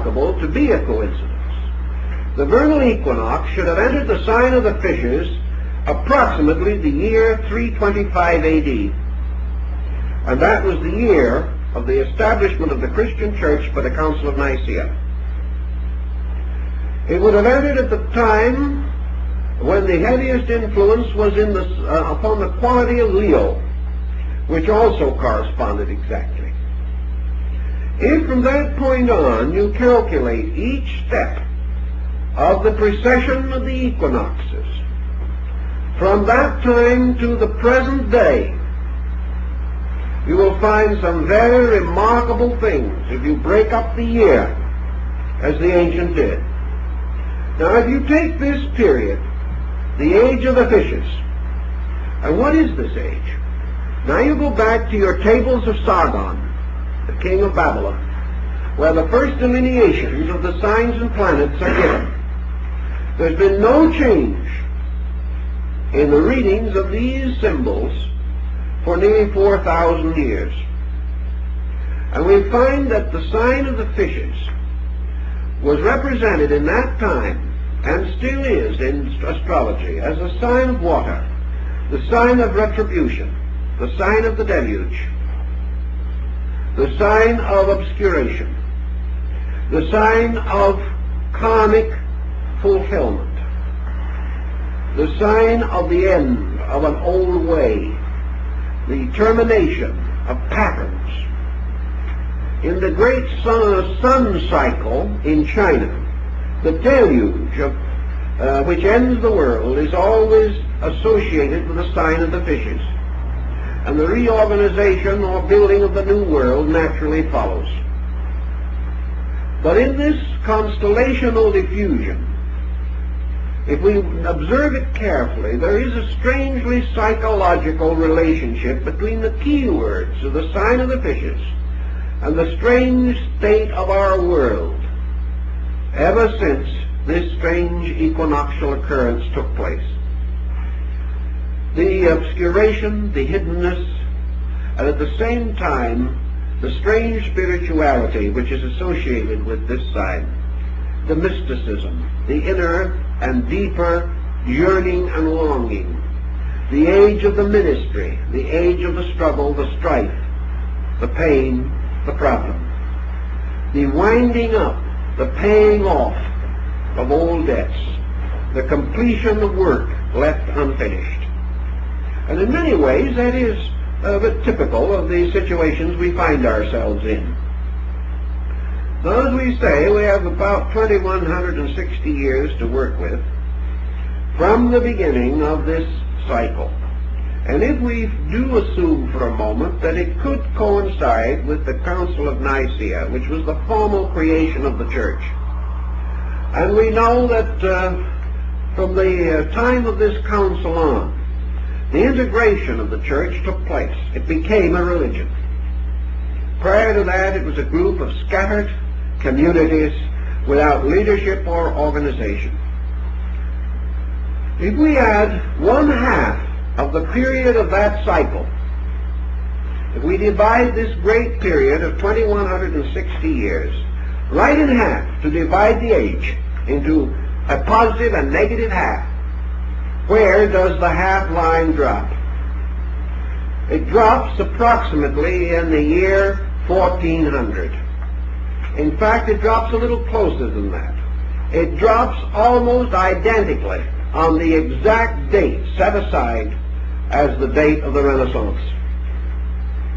remarkable to be a coincidence. The vernal equinox should have entered the sign of the fishes approximately the year 325 AD. And that was the year of the establishment of the Christian Church by the Council of Nicaea. It would have entered at the time when the heaviest influence was upon the quality of Leo, which also corresponded exactly. If from that point on you calculate each step of the precession of the equinoxes, from that time to the present day, you will find some very remarkable things if you break up the year as the ancients did. Now, if you take this period, the age of the fishes, and what is this age? Now you go back to your tables of Sargon, the king of Babylon, where the first delineations of the signs and planets are given. There's been no change in the readings of these symbols for nearly 4,000 years. And we find that the sign of the fishes was represented in that time, and still is in astrology, as a sign of water, the sign of retribution, the sign of the deluge, the sign of obscuration, the sign of karmic fulfillment, the sign of the end of an old way, the termination of patterns. In the great sun cycle in China, the deluge which ends the world is always associated with the sign of the fishes, and the reorganization or building of the new world naturally follows. But in this constellational diffusion, if we observe it carefully, there is a strangely psychological relationship between the key words of the sign of the fishes and the strange state of our world ever since this strange equinoctial occurrence took place. The obscuration, the hiddenness, and at the same time the strange spirituality which is associated with this sign, the mysticism, the inner and deeper yearning and longing, the age of the ministry, the age of the struggle, the strife, the pain, the problem, the winding up, the paying off of old debts, the completion of work left unfinished. And in many ways that is typical of the situations we find ourselves in. Now, as we say, we have about 2,160 years to work with from the beginning of this cycle. And if we do assume for a moment that it could coincide with the Council of Nicaea, which was the formal creation of the Church, and we know that from the time of this council on, the integration of the Church took place. It became a religion. Prior to that, it was a group of scattered communities without leadership or organization. If we add 1/2 of the period of that cycle, if we divide this great period of 2,160 years right in half to divide the age into a positive and negative half, where does the half line drop? It drops approximately in the year 1400. In fact, it drops a little closer than that. It drops almost identically on the exact date set aside as the date of the Renaissance,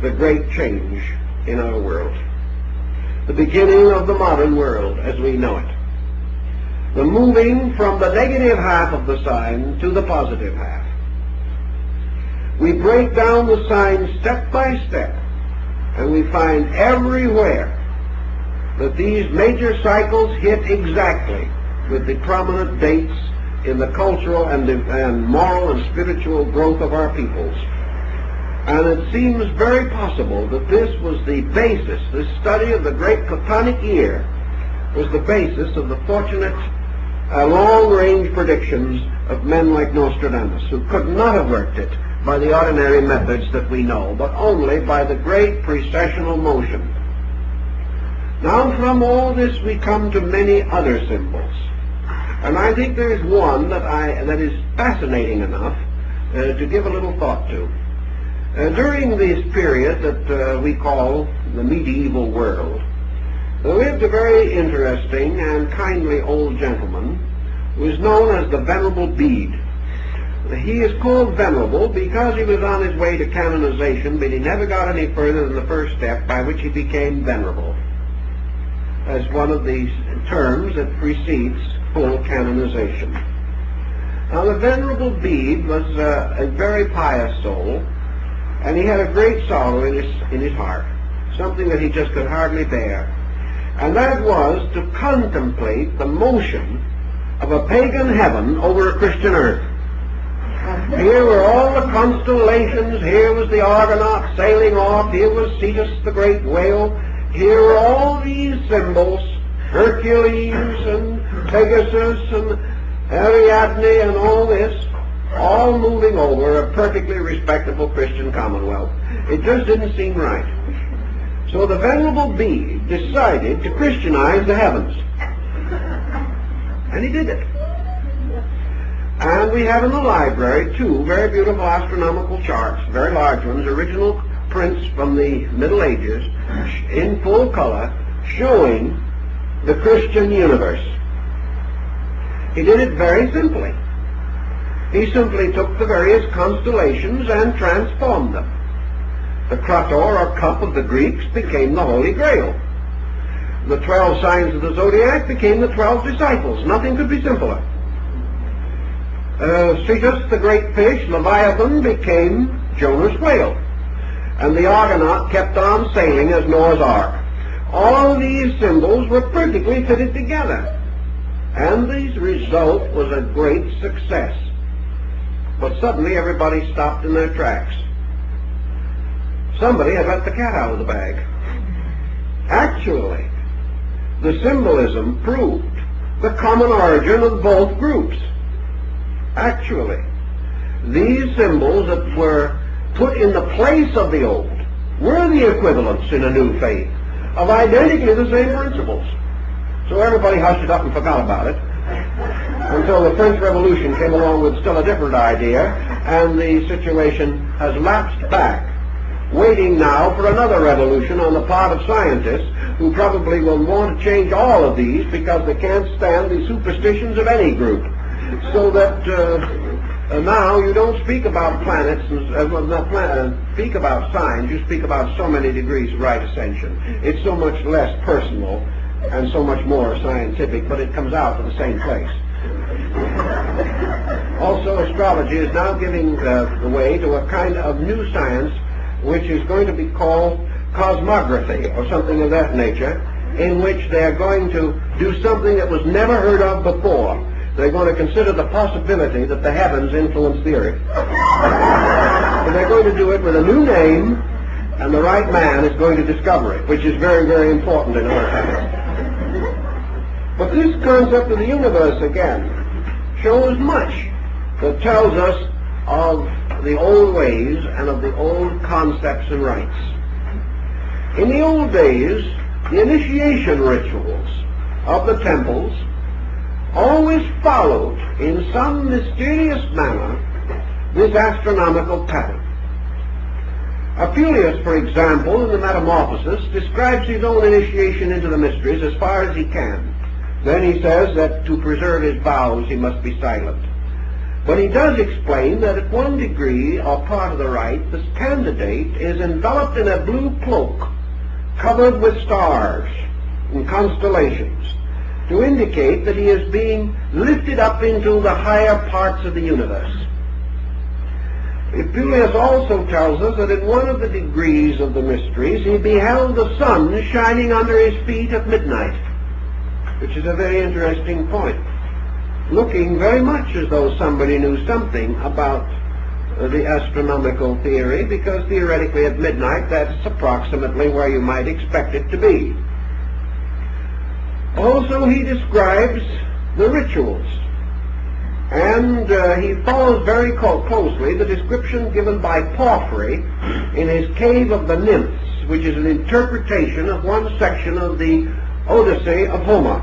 the great change in our world, the beginning of the modern world as we know it, the moving from the negative half of the sign to the positive half. We break down the sign step by step, and we find everywhere that these major cycles hit exactly with the prominent dates in the cultural and moral and spiritual growth of our peoples. And it seems very possible that this was the basis, this study of the great Platonic year was the basis of the fortunate long-range predictions of men like Nostradamus, who could not have worked it by the ordinary methods that we know, but only by the great precessional motion. Now from all this we come to many other symbols. And I think there is one that is fascinating enough to give a little thought to. During this period that we call the medieval world, there lived a very interesting and kindly old gentleman who is known as the Venerable Bede. He is called venerable because he was on his way to canonization, but he never got any further than the first step, by which he became venerable, as one of these terms that precedes full canonization. Now the Venerable Bede was a very pious soul, and he had a great sorrow in his heart, something that he just could hardly bear, and that was to contemplate the motion of a pagan heaven over a Christian earth. Here were all the constellations, here was the Argonaut sailing off, here was Cetus the great whale, here were all these symbols, Hercules and Pegasus and Ariadne and all this, all moving over a perfectly respectable Christian commonwealth. It just didn't seem right. So the Venerable Bede decided to Christianize the heavens. And he did it. And we have in the library two very beautiful astronomical charts, very large ones, original prints from the Middle Ages, in full color, showing the Christian universe. He did it very simply. He simply took the various constellations and transformed them. The Krator, or cup of the Greeks, became the Holy Grail. The 12 signs of the zodiac became the 12 disciples. Nothing could be simpler. Cetus, the great fish, Leviathan, became Jonah's whale. And the Argonaut kept on sailing as Noah's Ark. All these symbols were perfectly fitted together. And the result was a great success. But suddenly everybody stopped in their tracks. Somebody had let the cat out of the bag. Actually, the symbolism proved the common origin of both groups. Actually, these symbols that were put in the place of the old were the equivalents in a new faith of identically the same principles. So everybody hushed it up and forgot about it until the French Revolution came along with still a different idea, and the situation has lapsed back, waiting now for another revolution on the part of scientists who probably will want to change all of these because they can't stand the superstitions of any group. So that now you don't speak about planets, speak about signs, you speak about so many degrees of right ascension. It's so much less personal and so much more scientific, but it comes out to the same place. Also, astrology is now giving the way to a kind of new science which is going to be called cosmography or something of that nature, in which they're going to do something that was never heard of before. They're going to consider the possibility that the heavens influence the earth. But they're going to do it with a new name, and the right man is going to discover it, which is very, very important in our time. But this concept of the universe, again, shows much that tells us of the old ways and of the old concepts and rites. In the old days, the initiation rituals of the temples always followed in some mysterious manner this astronomical pattern. Apuleius, for example, in the Metamorphosis, describes his own initiation into the mysteries as far as he can. Then he says that to preserve his vows he must be silent. But he does explain that at one degree or part of the rite, the candidate is enveloped in a blue cloak covered with stars and constellations, to indicate that he is being lifted up into the higher parts of the universe. Apuleius also tells us that in one of the degrees of the mysteries he beheld the sun shining under his feet at midnight, which is a very interesting point, looking very much as though somebody knew something about the astronomical theory, because theoretically at midnight that's approximately where you might expect it to be. Also, he describes the rituals, and he follows very closely the description given by Porphyry in his Cave of the Nymphs, which is an interpretation of one section of the Odyssey of Homer.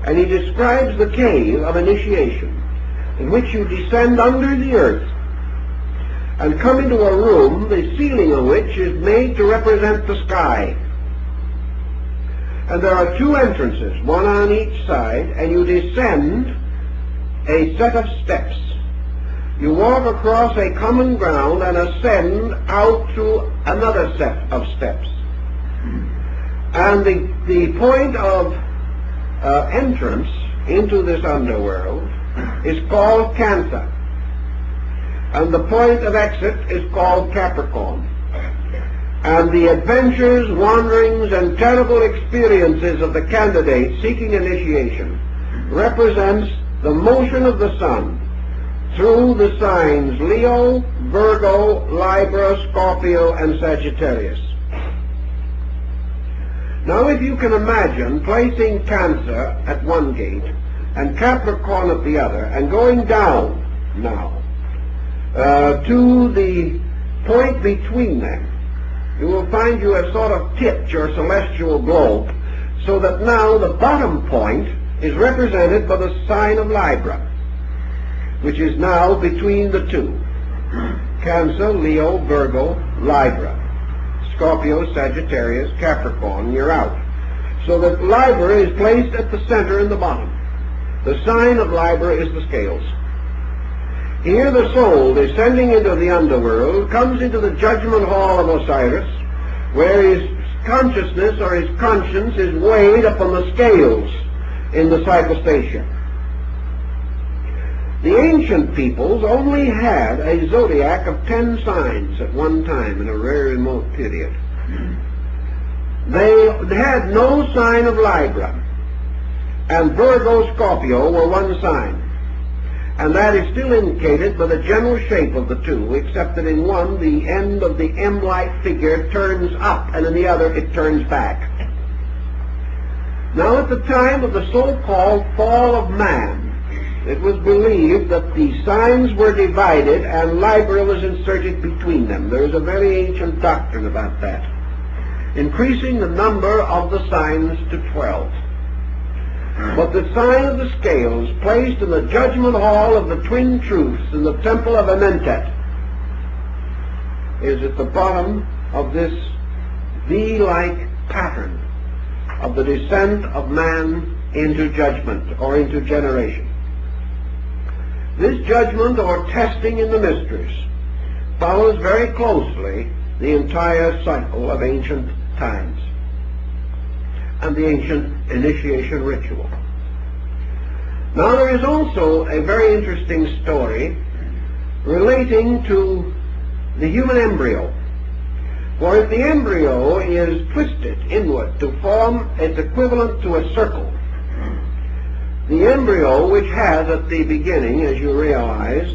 And he describes the cave of initiation, in which you descend under the earth and come into a room, the ceiling of which is made to represent the sky. And there are two entrances, one on each side, and you descend a set of steps. You walk across a common ground and ascend out to another set of steps. And the point of entrance into this underworld is called Cancer. And the point of exit is called Capricorn. And the adventures, wanderings, and terrible experiences of the candidate seeking initiation represents the motion of the sun through the signs Leo, Virgo, Libra, Scorpio, and Sagittarius. Now if you can imagine placing Cancer at one gate and Capricorn at the other, and going down now to the point between them, you will find you have sort of tipped your celestial globe, so that now the bottom point is represented by the sign of Libra, which is now between the two. Cancer, Leo, Virgo, Libra. Scorpio, Sagittarius, Capricorn, you're out. So that Libra is placed at the center in the bottom. The sign of Libra is the scales. Here the soul, descending into the underworld, comes into the judgment hall of Osiris, where his consciousness or his conscience is weighed upon the scales in the cyclostatia. The ancient peoples only had a zodiac of 10 signs at one time in a very remote period. They had no sign of Libra, and Virgo, Scorpio were one sign. And that is still indicated by the general shape of the two, except that in one the end of the M-like figure turns up, and in the other it turns back. Now at the time of the so-called fall of man, it was believed that the signs were divided and Libra was inserted between them. There is a very ancient doctrine about that, increasing the number of the signs to 12. But the sign of the scales, placed in the judgment hall of the twin truths in the temple of Amentet, is at the bottom of this V-like pattern of the descent of man into judgment or into generation. This judgment or testing in the mysteries follows very closely the entire cycle of ancient times and the ancient initiation ritual. Now there is also a very interesting story relating to the human embryo. For if the embryo is twisted inward to form its equivalent to a circle, the embryo, which has at the beginning, as you realize,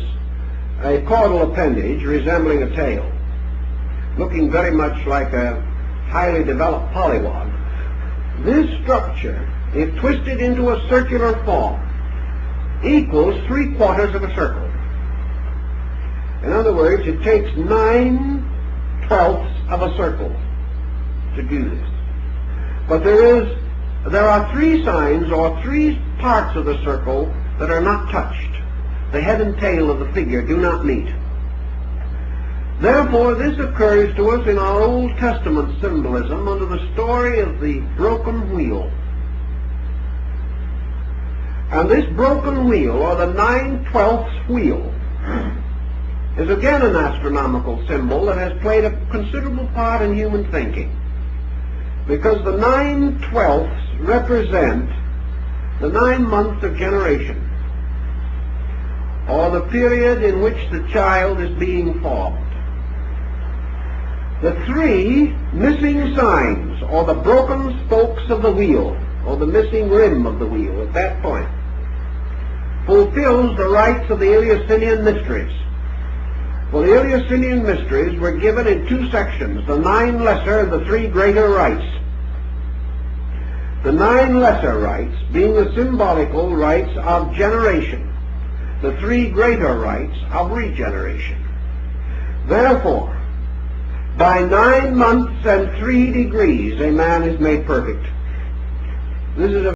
a caudal appendage resembling a tail, looking very much like a highly developed pollywog, this structure, if twisted into a circular form, equals 3/4 of a circle. In other words, it takes 9/12 of a circle to do this. But there are 3 signs or 3 parts of the circle that are not touched. The head and tail of the figure do not meet. Therefore, this occurs to us in our Old Testament symbolism under the story of the broken wheel. And this broken wheel, or the 9/12 wheel, is again an astronomical symbol that has played a considerable part in human thinking, because the 9/12 represent the 9 months of generation, or the period in which the child is being formed. The 3 missing signs, or the broken spokes of the wheel, or the missing rim of the wheel at that point, fulfills the rites of the Eleusinian mysteries. For the Eleusinian mysteries were given in 2 sections, the 9 lesser and the 3 greater rites. The 9 lesser rites being the symbolical rites of generation, the 3 greater rites of regeneration. Therefore, by 9 months and 3 degrees a man is made perfect. This is a